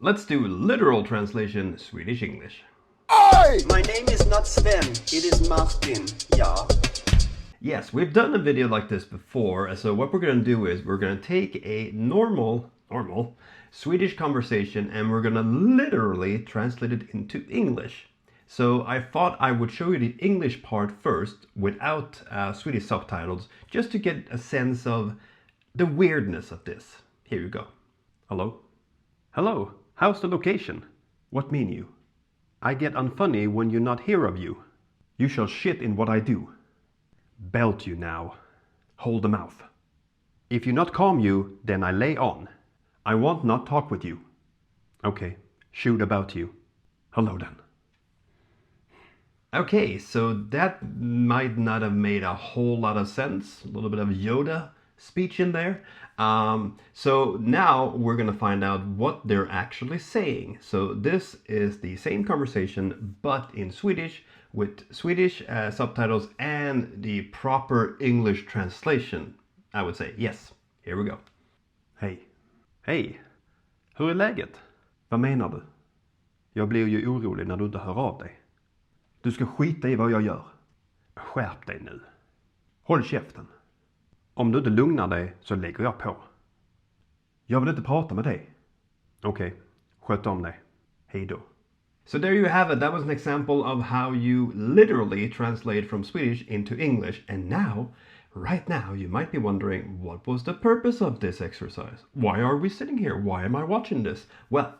Let's do literal translation Swedish-English. My name is not Sven, it is Martin, ja. Yes, we've done a video like this before, so what we're going to do is we're going to take a normal Swedish conversation and we're going to literally translate it into English. So I thought I would show you the English part first without Swedish subtitles, just to get a sense of the weirdness of this. Here you go. Hello? Hello, how's the location? What mean you? I get unfunny when you not hear of you. You shall shit in what I do. Belt you now. Hold the mouth. If you not calm you, then I lay on. I want not talk with you. Okay, shoot about you. Hello then. Okay, so that might not have made a whole lot of sense. A little bit of Yoda speech in there. So now we're going to find out what they're actually saying. So this is the same conversation, but in Swedish, with Swedish subtitles and the proper English translation, I would say. Yes, here we go. Hej. Hej. Hur är läget? Vad menar du? Jag blir ju orolig när du inte hör av dig. Du ska skita i vad jag gör. Skärp dig nu. Håll käften. Om du inte lugnar dig så lägger jag på. Jag vill inte prata med dig. Okej, sköt om dig. Hej då. So there you have it. That was an example of how you literally translate from Swedish into English. And now, right now, you might be wondering, what was the purpose of this exercise? Why are we sitting here? Why am I watching this? Well,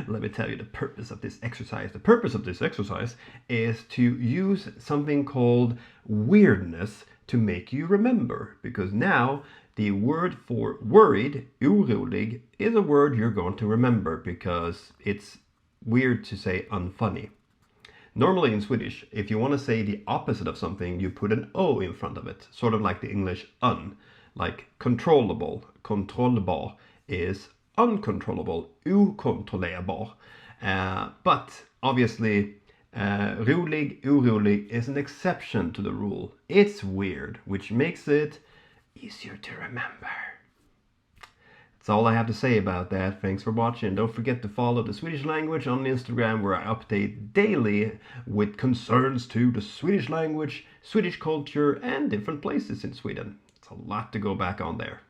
let me tell you the purpose of this exercise. The purpose of this exercise is to use something called weirdness to make you remember. Because now the word for worried, orolig, is a word you're going to remember because it's weird to say unfunny. Normally in Swedish, if you want to say the opposite of something, you put an O in front of it, sort of like the English un. Like controllable, kontrollbar is uncontrollable, okontrollerbar. But obviously, rolig, orolig is an exception to the rule. It's weird, which makes it easier to remember. That's all I have to say about that. Thanks for watching. Don't forget to follow the Swedish language on Instagram, where I update daily with concerns to the Swedish language, Swedish culture, and different places in Sweden. It's a lot to go back on there.